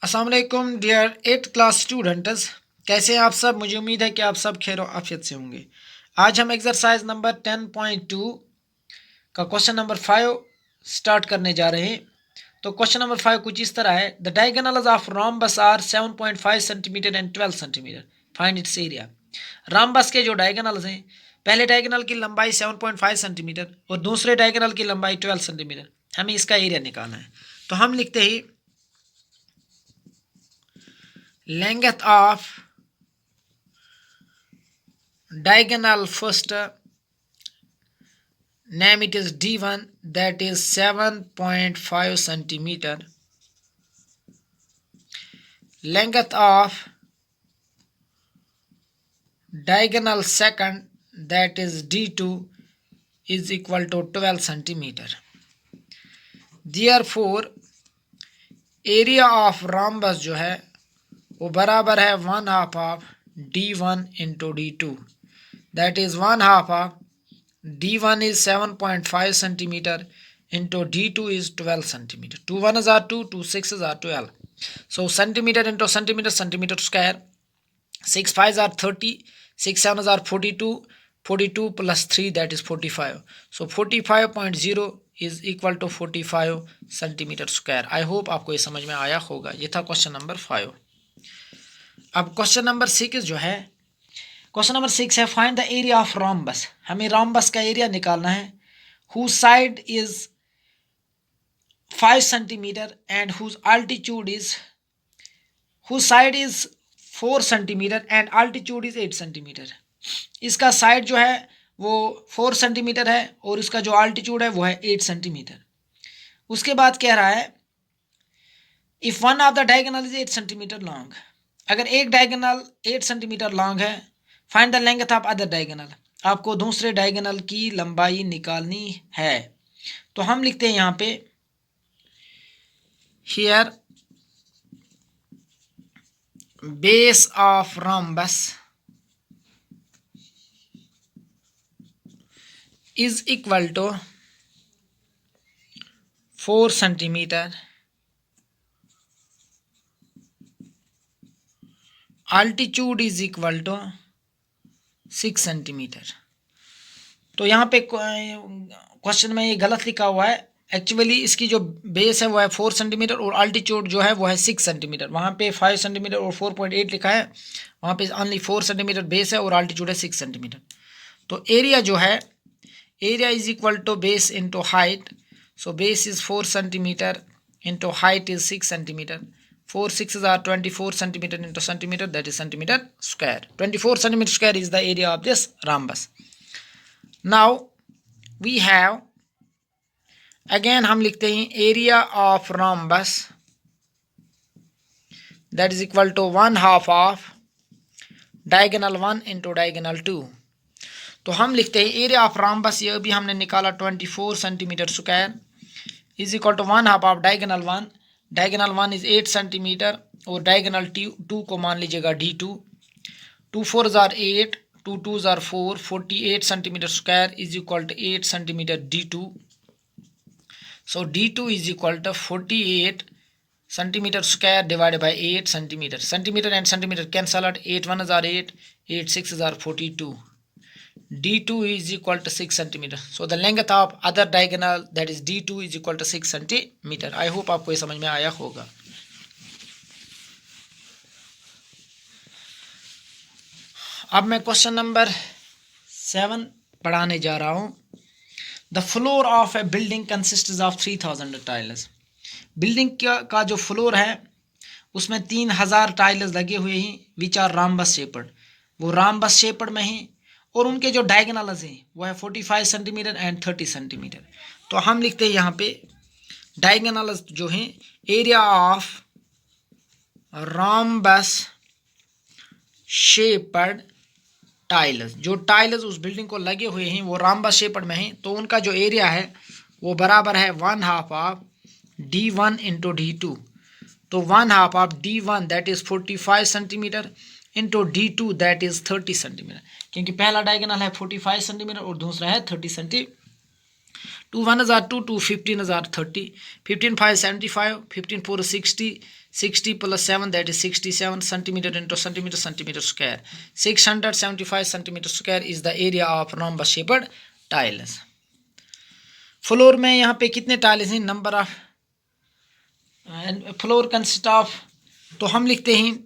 अस्सलाम वालेकुम dear 8th class students, कैसे हैं आप सब। मुझे उम्मीद है कि आप सब खैर आफियत से होंगे। आज हम एक्सरसाइज नंबर 10.2 का क्वेश्चन नंबर 5 स्टार्ट करने जा रहे हैं। तो क्वेश्चन नंबर 5 कुछ इस तरह है। The diagonals of rhombus are 7.5 centimetre and 12 centimetre, find its area. Rhombus के जो डायगोनल्स हैं, पहले डायगोनल की लंबाई 7.5 सेंटीमीटर और दूसरे डायगोनल की लंबाई 12 सेंटीमीटर, हमें इसका एरिया निकालना है। तो हम लिखते ही length of diagonal first, name it is D1, that is 7.5 centimeter. Length of diagonal second, that is D2, is equal to 12 centimeter. Therefore area of rhombus जो है वो बराबर है 1/2 of D1 into D2, that is 1/2 of D1 is 7.5 centimeter into D2 is 12 centimeter. 2 1s are 2, 2 6s are 12. So centimeter into centimeter, centimeter square. 6 5s are 30, 6 7s are 42, 42 plus 3 that is 45. So 45.0 is equal to 45 centimeter square. I hope आपको ये समझ में आया होगा। ये था question number 5। अब question number 6 जो है, क्वेश्चन नंबर 6 है find the area of rhombus. हमें रॉम्बस का एरिया निकालना है। whose side is 5 centimeter and whose side is 4 centimeter and altitude is 8 centimeter. इसका साइड जो है वो 4 सेंटीमीटर है और इसका जो आल्टीट्यूड है वो है 8 सेंटीमीटर। उसके बाद कह रहा है if one of the diagonal is 8 centimetre long, अगर एक डायगोनल 8 सेंटीमीटर लॉन्ग है, find the length of other diagonal, आपको दूसरे डायगोनल की लंबाई निकालनी है। तो हम लिखते हैं यहाँ पे here base of rhombus is equal to 4 centimetre, altitude is equal to 6 centimetre. तो यहाँ पे क्वेश्चन में ये गलत लिखा हुआ है। एक्चुअली इसकी जो बेस है वो है 4 सेंटीमीटर और अल्टीट्यूड जो है वो है 6 सेंटीमीटर। वहाँ पे 5 सेंटीमीटर और 4.8 लिखा है, वहाँ पे ओनली 4 सेंटीमीटर बेस है और अल्टीट्यूड है 6 सेंटीमीटर। तो एरिया जो है, area is equal to base into height. So base is 4 centimetre into height is 6 centimetre. 4 6s are 24 centimeter into centimeter, that is centimeter square. 24 centimeter square is the area of this rhombus. Now we have again हम लिखते हैं area of rhombus that is equal to 1/2 of diagonal 1 into diagonal 2. तो हम लिखते हैं area of rhombus, ये भी हमने निकाला 24 centimetre square is equal to 1/2 of diagonal 1. Diagonal 1 is 8 centimetre और डायगोनल 2 को मान लीजिएगा D2। 2 4s are 8, 2 2s are 4, 48 centimetre square is equal to 8 centimetre D2। So D2 is equal to 48 centimetre square divided by 8 centimetre. Centimetre and centimetre cancel out, 8 1s are 8, 8 6s are 42. D2 is equal to 6 centimeter. So the length of other diagonal, that is D2, is equal to 6 centimeter. I hope आपको ये समझ में आया होगा। अब मैं question number 7 पढ़ाने जा रहा हूँ। The floor of a building consists of 3000 tiles. Building का जो फ्लोर है उसमें 3000 टाइल्स लगे हुए हैं विच आर rhombus shaped, वो rhombus shaped में हैं और उनके जो डायगोनल्स हैं वो है 45 सेंटीमीटर एंड 30 सेंटीमीटर। तो हम लिखते हैं यहाँ पे डायगोनल्स जो हैं, area of rhombus shaped tiles, जो टाइल्स उस बिल्डिंग को लगे हुए हैं वो रॉम्बस शेपर्ड में हैं, तो उनका जो एरिया है वो बराबर है 1/2 ऑफ D1 इंटू D2। तो 1/2 of D1 that is 45 centimetre into D2 that is 30 centimetre, क्योंकि पहला डायगोनल है 45 सेंटीमीटर और दूसरा है 30 centimetre. 2 1 are 2, 2 15 are 30, 15 5 75, 15 4 60, 60 plus 7 that is 67 centimeter into centimeter square. 675 centimeter square is the area of rhombus shaped tiles. Floor में यहाँ पे कितने टाइल्स हैं, number of floor consist of, तो हम लिखते हैं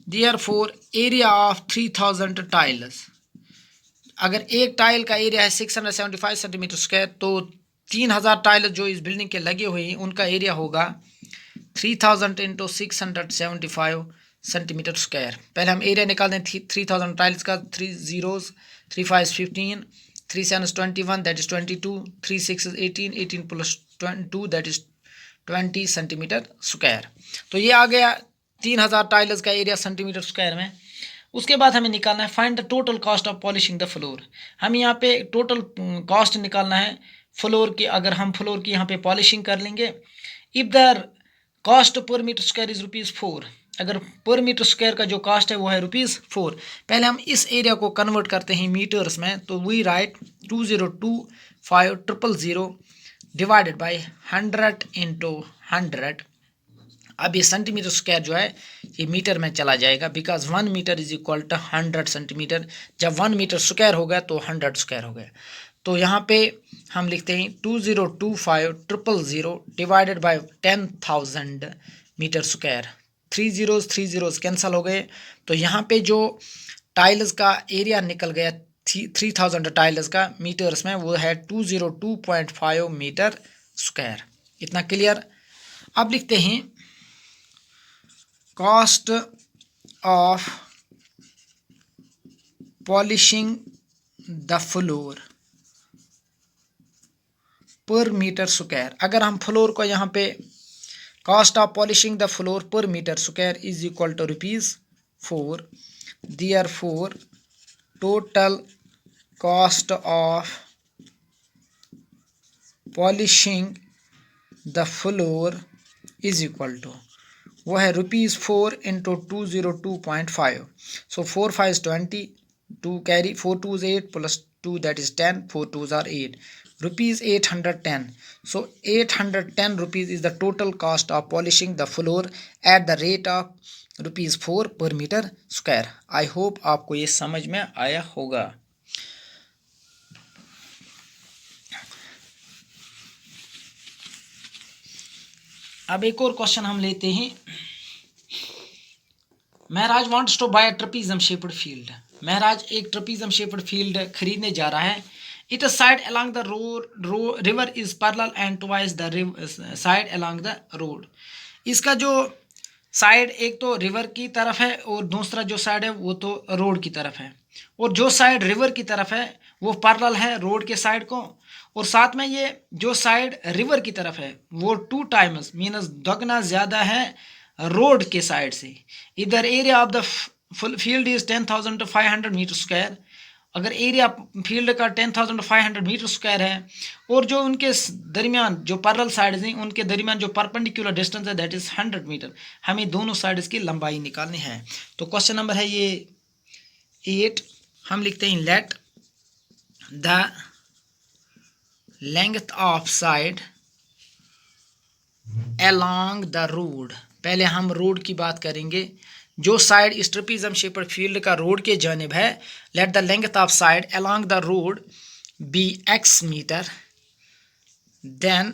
देयरफॉर एरिया ऑफ 3000 टाइल्स। अगर एक टाइल का एरिया है 675 सेंटीमीटर स्क्वायर, तो 3000 टाइल जो इस बिल्डिंग के लगे हुए हैं उनका एरिया होगा 3000 इंटू 675 सेंटीमीटर स्क्वायर। पहले हम एरिया निकाल दें 3000 टाइल्स का। 3 zeros, 3 5 15, 3 7 21 that is 22, 3 6 18, 18 plus 2 that is 20 centimetre square. तो ये आ गया 3000 टाइल्स का एरिया सेंटीमीटर स्क्वायर में। उसके बाद हमें निकालना है find the total cost of polishing the floor. हम यहाँ पे टोटल कॉस्ट निकालना है फ्लोर की। अगर हम फ्लोर की यहाँ पे पॉलिशिंग कर लेंगे, if the cost per metre square is ₹4, अगर पर मीटर स्क्वायर का जो कॉस्ट है वो है ₹4। पहले हम इस एरिया को कन्वर्ट करते हैं मीटर्स में, तो we write 202500 divided by 100 into 100। अब ये सेंटीमीटर स्क्वायर जो है ये मीटर में चला जाएगा, because 1 metre is equal to 100 centimetre. जब 1 मीटर स्क्वायर हो गया तो 100 स्क्वायर हो गया। तो यहाँ पे हम लिखते हैं 202500 divided by 10,000 metre square. 3 zeros cancel हो गए, तो यहाँ पे जो टाइल्स का एरिया निकल गया 3000 टाइल्स का मीटर्स में, वो है 202.5 मीटर स्क्वायर। इतना क्लियर। अब लिखते हैं cost of polishing the floor per metre square. अगर हम फ्लोर को यहाँ पे cost of polishing the floor per metre square is equal to ₹4, therefore total cost of polishing the floor is equal to, वो है ₹4 इंटू 202.5। सो 4 5 20, 2 carry, 4 2 8 plus 2 that is 10, 4 2 are 8, ₹810। So 810 rupees is the total cost of polishing the floor at the rate of ₹4 per meter square. I hope आपको ये समझ में आया होगा। अब एक और क्वेश्चन हम लेते हैं। Maharaj wants to buy trapezium shaped field. Maharaj एक ट्रपीजियम शेप्ड फील्ड खरीदने जा रहा है। It is side along the river is parallel and twice the side along the road. इसका जो साइड एक तो रिवर की तरफ है और दूसरा जो साइड है वो तो रोड की तरफ है, और जो साइड रिवर की तरफ है वो पैरेलल है रोड के साइड को, और साथ में ये जो साइड रिवर की तरफ है वो 2 times मीनस दोगुना ज़्यादा है रोड के साइड से। इधर area of the field is 10,500 metre square. अगर एरिया फील्ड का 10,500 मीटर स्क्वायर है, और जो उनके दरमियान जो पैरेलल साइड्स हैं उनके दरमियान जो परपेंडिकुलर डिस्टेंस है दैट इज़ 100 मीटर। हमें दोनों साइड्स की लंबाई निकालनी है। तो क्वेश्चन नंबर है ये 8। हम लिखते हैं let the length of side along the road. पहले हम रोड की बात करेंगे। जो साइड इस ट्रपीजियम शेप्ड फील्ड का रोड के जानिब है, let the length of side along the road be x metre, then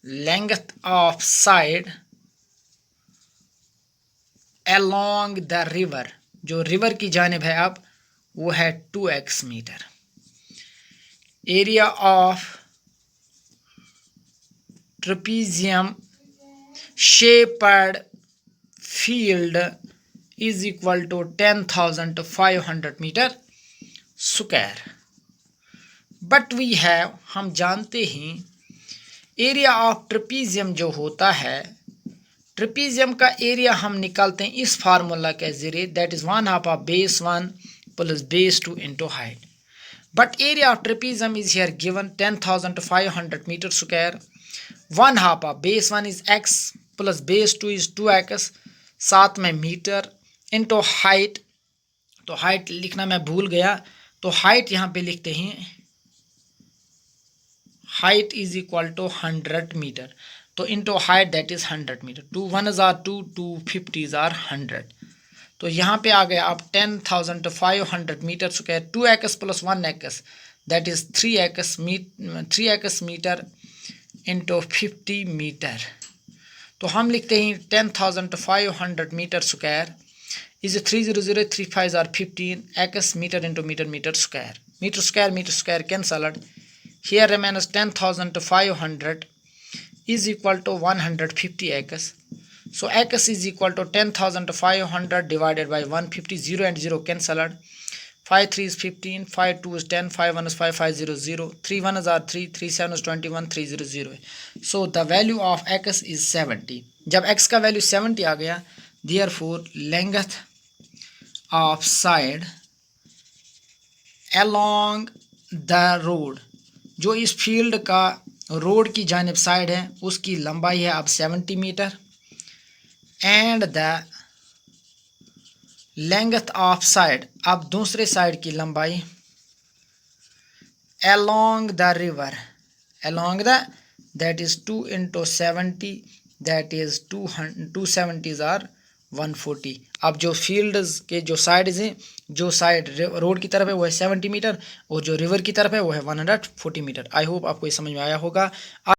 length of side along the river, जो रिवर की जानिब है अब वो है 2x metre. Area of trapezium shaped field is equal to 10,500 metre square. But we have, हम जानते हैं एरिया ऑफ ट्रपीजियम जो होता है, ट्रपीजियम का एरिया हम निकालते हैं इस फार्मूला के जरिए, that is 1/2 of base 1 plus base 2 into height. But area of trapezium is here given 10,500 metre square. 1/2 of base 1 is x plus base 2 is 2x, साथ में मीटर इंटू हाइट। तो हाइट लिखना मैं भूल गया, तो हाइट यहाँ पे लिखते हैं height is equal to 100 meter. तो into height that is 100 meter. 2 1s are 2, 2 50s are 100. तो यहाँ पे आ गया अब 10,500 metre square 2x plus 1x that is 3x meter into 50 metre. तो हम लिखते हैं 10,500 metre square is 300 3 5s are 15 x meter into meter square. Meter square cancelled. Here remains 10,500 is equal to 150x. So x is equal to 10,500 divided by 150. 0 and 0 cancelled. 5 3 is 15, 5 2 is 10, 5 1 is 5, 5 0 0, 3 1 are 3, 3 7 is 21, 3 0 0. So the value of x is 70. जब x का value 70 आ गया, therefore length of side along the road, जो इस field का road की जानिब side है उसकी लंबाई है अब 70 metre. And the length of side, अब दूसरे साइड की लंबाई along the river, along the that is 2 into 70 that is 270s are 140. अब जो फील्ड्स के जो साइड्स हैं, जो साइड रोड की तरफ है वो है 70 मीटर और जो रिवर की तरफ है वो है 140 मीटर. आई होप आपको ये समझ में आया होगा.